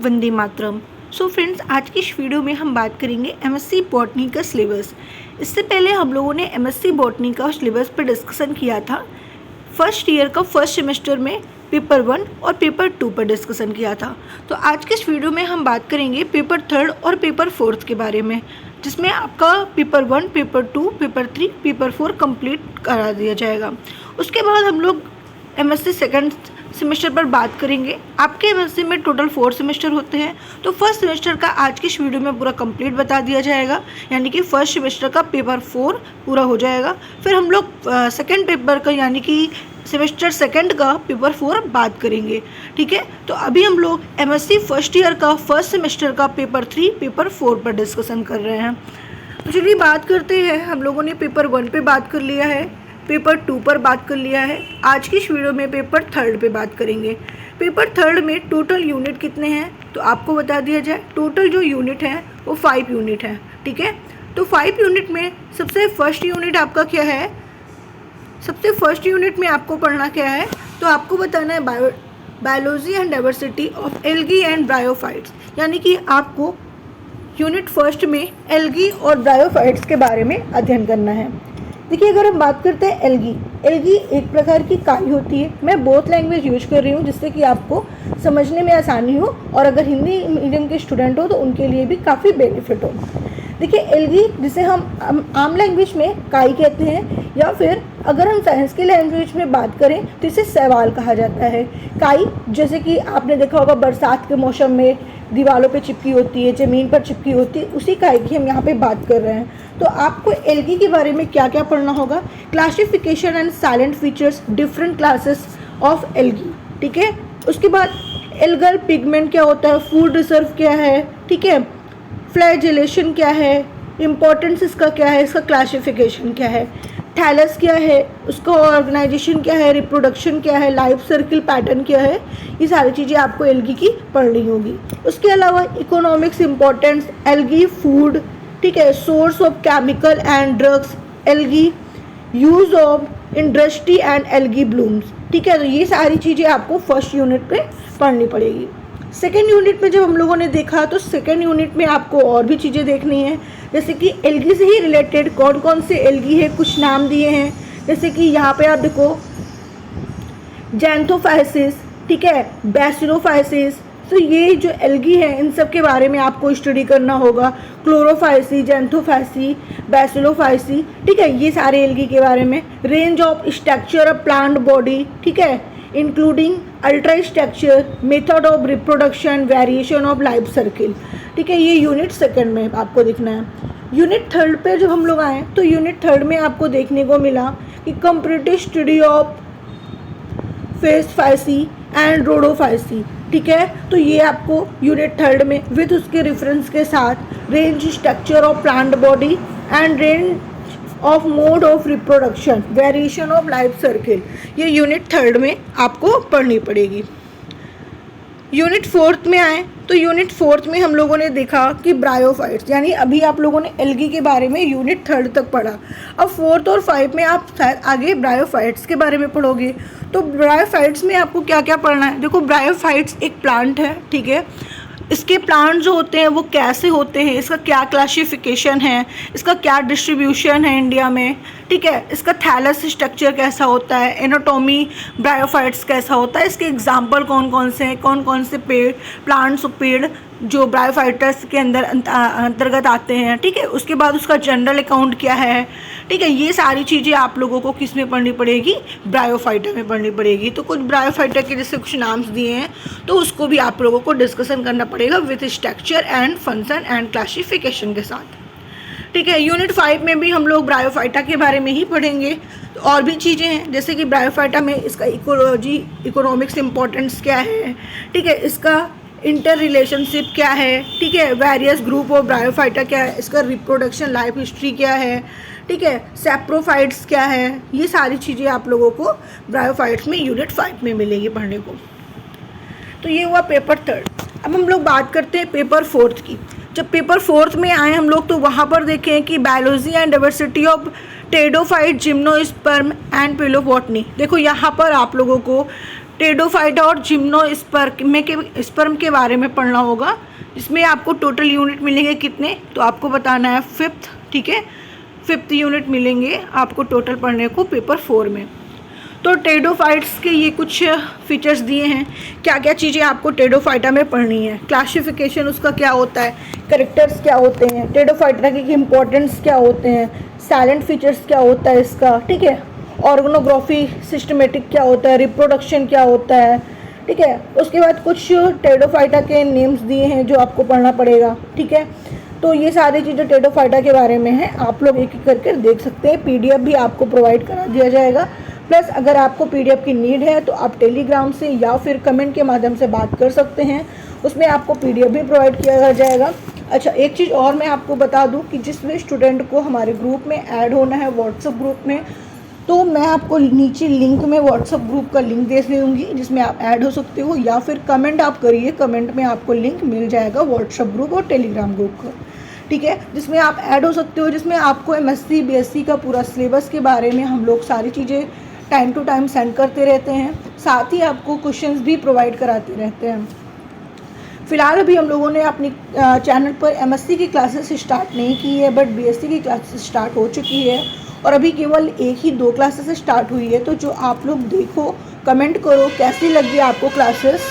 Vande Mataram. So friends, आज की इस वीडियो में हम बात करेंगे एमएससी बॉटनी का सिलेबस। इससे पहले हम लोगों ने एमएससी बॉटनी का सिलेबस पर डिस्कशन किया था। फर्स्ट ईयर का फर्स्ट सेमेस्टर में पेपर 1 और पेपर 2 पर डिस्कशन किया था। तो आज के इस वीडियो में हम बात करेंगे पेपर 3 और पेपर 4 के बारे में, जिसमें आपका paper 1, paper 2, paper 3, paper 4 complete करा दिया जाएगा। उसके बाद हम लोग एमएससी सेकंड सेमेस्टर पर बात करेंगे। आपके एमएससी में टोटल 4 सेमेस्टर होते हैं, तो फर्स्ट सेमेस्टर का आज की इस वीडियो में पूरा कंप्लीट बता दिया जाएगा, यानी कि फर्स्ट सेमेस्टर का पेपर 4 पूरा हो जाएगा। फिर हम लोग सेकंड पेपर का यानी कि सेमेस्टर सेकंड का पेपर 4 बात करेंगे। ठीक है, तो अभी हम लोग एमएससी फर्स्ट ईयर का फर्स्ट सेमेस्टर का पेपर 3, पेपर 4 पर डिस्कशन कर रहे हैं। तो चलिए बात करते हैं। हम लोगों ने पेपर 1 पे बात कर लिया है, पेपर 2 पर बात कर लिया है। आज की इस वीडियो में पेपर 3 पे बात करेंगे। पेपर 3 में टोटल यूनिट कितने हैं तो आपको बता दिया जाए। टोटल जो यूनिट है वो 5 यूनिट है। ठीक है, तो 5 यूनिट में सबसे फर्स्ट यूनिट आपका क्या है? सबसे फर्स्ट यूनिट में आपको पढ़ना क्या है, तो आपको बताना है biology and diversity of algae and bryophytes, यानी कि आपको यूनिट फर्स्ट में एल्गी और ब्रायोफाइट्स के बारे में अध्ययन करना है। देखिए, अगर हम बात करते हैं एल्गी एक प्रकार की काई होती है। मैं बोथ लैंग्वेज यूज कर रही हूँ जिससे कि आपको समझने में आसानी हो, और अगर हिंदी मीडियम के स्टूडेंट हो तो उनके लिए भी काफ़ी बेनिफिट हो। देखिए, एल्गी जिसे हम आम लैंग्वेज में काई कहते हैं, या फिर अगर हम साइंस की लैंग्वेज में बात करें तो इसे शैवाल कहा जाता है। काई जैसे कि आपने देखा होगा बरसात के मौसम में दीवारों पे चिपकी होती है, ज़मीन पर चिपकी होती है, उसी काई की हम यहाँ पे बात कर रहे हैं। तो आपको एल्गी के बारे में क्या क्या पढ़ना होगा? Classification and salient features, different classes of algae. ठीक है, उसके बाद एल्गल पिगमेंट क्या होता है, फूड रिजर्व क्या है, ठीक है, फ्लैजेलेशन क्या है, इम्पोर्टेंस इसका क्या है, इसका क्लासिफिकेशन क्या है, थैलस क्या है, उसका ऑर्गेनाइजेशन क्या है, रिप्रोडक्शन क्या है, लाइफ सर्किल पैटर्न क्या है, ये सारी चीज़ें आपको एल्गी की पढ़नी होगी। उसके अलावा इकोनॉमिक्स इम्पोर्टेंस, एल्गी फूड, ठीक है, source of chemical and drugs, algae use of industry and algae blooms. ठीक है, तो ये सारी चीज़ें आपको फर्स्ट यूनिट पे पढ़नी पड़ेगी। सेकेंड यूनिट में जब हम लोगों ने देखा तो सेकेंड यूनिट में आपको और भी चीज़ें देखनी है, जैसे कि एल्गी से ही रिलेटेड कौन कौन से एल्गी है, कुछ नाम दिए हैं। जैसे कि यहाँ पे आप देखो जैंथोफाइसिस, ठीक है, बैसिलोफाइसिस। तो ये जो एल्गी है इन सब के बारे में आपको स्टडी करना होगा। क्लोरोफाइसी, जैंथोफाइसी, बैसिलोफाइसी, ठीक है, ये सारे एल्गी के बारे में। Range of structure of plant body, ठीक है, including ultra structure, method of reproduction, variation of life circle. ठीक है, ये यूनिट सेकंड में आपको देखना है। यूनिट थर्ड पे जब हम लोग आए तो यूनिट थर्ड में आपको देखने को मिला कि comparative study of Phaeophyceae and Rhodophyceae. ठीक है, तो ये आपको यूनिट थर्ड में विद उसके रेफरेंस के साथ range structure of plant body and range of mode of reproduction, variation of life circle, ये यूनिट थर्ड में आपको पढ़नी पड़ेगी। यूनिट फोर्थ में आए तो यूनिट फोर्थ में हम लोगों ने देखा कि ब्रायोफाइट्स, यानी अभी आप लोगों ने एल्गी के बारे में यूनिट थर्ड तक पढ़ा। अब फोर्थ और 5 में आप शायद आगे ब्रायोफाइट्स के बारे में पढ़ोगे। तो ब्रायोफाइट्स में आपको क्या क्या पढ़ना है? देखो, ब्रायोफाइट्स एक प्लांट है, ठीक है, इसके प्लांट जो होते हैं वो कैसे होते हैं, इसका क्या क्लासिफिकेशन है, इसका क्या डिस्ट्रीब्यूशन है इंडिया में, ठीक है, इसका थैलस स्ट्रक्चर कैसा होता है, एनाटॉमी ब्रायोफाइट्स कैसा होता है, इसके एग्जाम्पल कौन कौन से हैं, कौन कौन से पेड़ प्लांट्स और पेड़ जो ब्रायोफाइटर्स के अंतर्गत आते हैं। ठीक है, उसके बाद उसका जनरल अकाउंट क्या है। ठीक है, ये सारी चीज़ें आप लोगों को किस में पढ़नी पड़ेगी? ब्रायोफाइटर में पढ़नी पड़ेगी। तो कुछ ब्रायोफाइटर के जैसे कुछ नाम्स दिए हैं तो उसको भी आप लोगों को डिस्कशन करना पड़ेगा with structure and function and classification के साथ। ठीक है, यूनिट 5 में भी हम लोग ब्रायोफाइटा के बारे में ही पढ़ेंगे। तो और भी चीज़ें हैं जैसे कि ब्रायोफाइटा में इसका इकोलॉजी, इकोनॉमिक्स इम्पोर्टेंस क्या है, ठीक है, इसका इंटर रिलेशनशिप क्या है, ठीक है, वेरियस ग्रुप ऑफ ब्रायोफाइटा क्या है, इसका रिप्रोडक्शन लाइफ हिस्ट्री क्या है, ठीक है, सैप्रोफाइट्स क्या है, ये सारी चीज़ें आप लोगों को ब्रायोफाइट्स में यूनिट 5 में मिलेगी पढ़ने को। तो ये हुआ पेपर 3। अब हम लोग बात करते हैं पेपर 4 की। जब पेपर 4 में आए हम लोग तो वहाँ पर देखें कि biology and diversity of pteridophyte, gymnosperm and paleobotany. देखो, यहाँ पर आप लोगों को टेडोफाइटा और जिम्नोस्पर्म के बारे में पढ़ना होगा, जिसमें आपको टोटल यूनिट मिलेंगे कितने, तो आपको बताना है 5th, ठीक है, 5th यूनिट मिलेंगे आपको टोटल पढ़ने को पेपर 4 में। तो टेडोफाइट्स के ये कुछ फीचर्स दिए हैं, क्या क्या चीज़ें आपको टेडोफाइटा में पढ़नी है, क्लासिफिकेशन उसका क्या होता है, कैरेक्टर्स क्या होते हैं, टेडोफाइटा के इंपॉर्टेंस क्या होते हैं, साइलेंट फीचर्स क्या होता है इसका, ठीक है, ऑर्गेनोग्राफी सिस्टमेटिक क्या होता है, रिप्रोडक्शन क्या होता है, ठीक है। उसके बाद कुछ टेडोफाइटा के नेम्स दिए हैं जो आपको पढ़ना पड़ेगा, ठीक है। तो ये सारी चीज़ें टेडोफाइटा के बारे में है, आप लोग एक एक करके देख सकते हैं। PDF भी आपको प्रोवाइड करा दिया जाएगा। प्लस अगर आपको PDF की नीड है तो आप टेलीग्राम से या फिर कमेंट के माध्यम से बात कर सकते हैं, उसमें आपको PDF भी प्रोवाइड किया जाएगा। अच्छा, एक चीज़ और मैं आपको बता दूं कि जिस भी स्टूडेंट को हमारे ग्रुप में ऐड होना है व्हाट्सएप ग्रुप में, तो मैं आपको नीचे लिंक में व्हाट्सएप ग्रुप का लिंक दे दूँगी जिसमें आप ऐड हो सकते हो, या फिर कमेंट आप करिए, कमेंट में आपको लिंक मिल जाएगा व्हाट्सएप ग्रुप और टेलीग्राम ग्रुप का, ठीक है, जिसमें आप ऐड हो सकते हो, जिसमें आपको MSc BSc का पूरा सिलेबस के बारे में हम लोग सारी चीज़ें टाइम टू टाइम सेंड करते रहते हैं, साथ ही आपको क्वेश्चंस भी प्रोवाइड कराते रहते हैं। फ़िलहाल अभी हम लोगों ने अपनी चैनल पर MSc की क्लासेस स्टार्ट नहीं की है, बट BSc की क्लासेस स्टार्ट हो चुकी है और अभी केवल 1 ही 2 क्लासेस स्टार्ट हुई है। तो जो आप लोग देखो, कमेंट करो कैसी लगी आपको क्लासेस,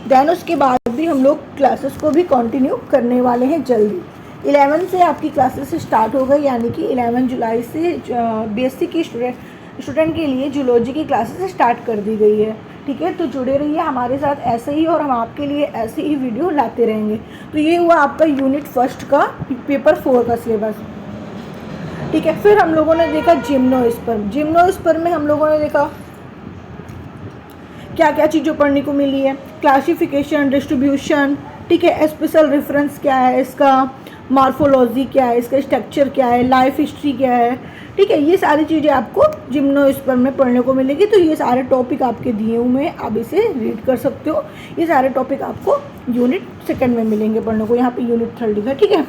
देन उसके बाद भी हम लोग क्लासेस को भी कंटिन्यू करने वाले हैं जल्दी। 11 से आपकी क्लासेस स्टार्ट हो गई, यानी कि 11 जुलाई से BSc की स्टूडेंट के लिए जूलॉजी की क्लासेस स्टार्ट कर दी गई है, ठीक है। तो जुड़े रहिए हमारे साथ ऐसे ही, और हम आपके लिए ऐसे ही वीडियो लाते रहेंगे। तो ये हुआ आपका यूनिट 1 का पेपर 4 का सिलेबस, ठीक है। फिर हम लोगों ने देखा जिम्नोस्पर्म में हम लोगों ने देखा क्या क्या चीज़ें पढ़ने को मिली है, क्लासिफिकेशन, डिस्ट्रीब्यूशन, ठीक है, स्पेशल रेफरेंस क्या है इसका, मॉर्फोलॉजी क्या है इसका, स्ट्रक्चर क्या है, लाइफ हिस्ट्री क्या है, ठीक है। ये सारी चीज़ें आपको जिम्नोस्पर्म में पढ़ने को मिलेगी। तो ये सारे टॉपिक आपके दिए हुए हैं, आप इसे रीड कर सकते हो। ये सारे टॉपिक आपको यूनिट 2 में मिलेंगे पढ़ने को, यहाँ पे यूनिट 3 का, ठीक है।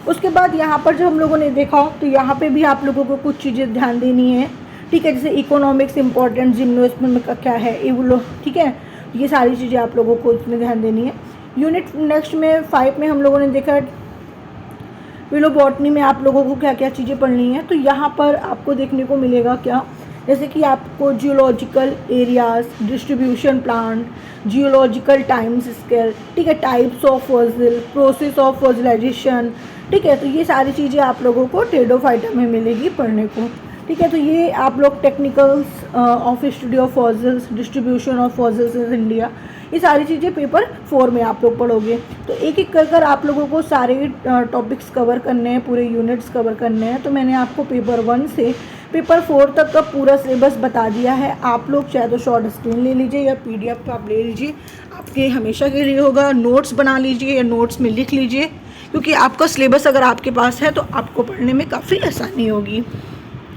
उसके बाद यहाँ पर जो हम लोगों ने देखा, तो यहाँ पे भी आप लोगों को कुछ चीज़ें ध्यान देनी है, ठीक है, जैसे इकोनॉमिक्स इंपॉर्टेंट जिम्नोस्पर्म का क्या है, इवोलो, ठीक है, ये सारी चीज़ें आप लोगों को इसमें ध्यान देनी है। यूनिट नेक्स्ट में 5 में हम लोगों ने देखा फिलोबॉटनी में आप लोगों को क्या क्या चीज़ें पढ़नी है। तो यहाँ पर आपको देखने को मिलेगा क्या, जैसे कि आपको geological areas, distribution plan, geological time scale, ठीक है, types of fossil, process of fossilisation, ठीक है। तो ये सारी चीज़ें आप लोगों को टेडोफाइटा में मिलेगी पढ़ने को, ठीक है। तो ये आप लोग technicals of study of fossils, distribution of fossils in India, ये सारी चीज़ें पेपर 4 में आप लोग पढ़ोगे। तो एक एक कर आप लोगों को सारे टॉपिक्स कवर करने हैं, पूरे यूनिट्स कवर करने हैं। तो मैंने आपको पेपर 1 से पेपर 4 तक का पूरा सिलेबस बता दिया है। आप लोग चाहे तो शॉर्ट स्क्रीन ले लीजिए या PDF आप ले लीजिए, आपके हमेशा के लिए होगा। नोट्स बना लीजिए या नोट्स में लिख लीजिए, क्योंकि आपका सिलेबस अगर आपके पास है तो आपको पढ़ने में काफ़ी आसानी होगी।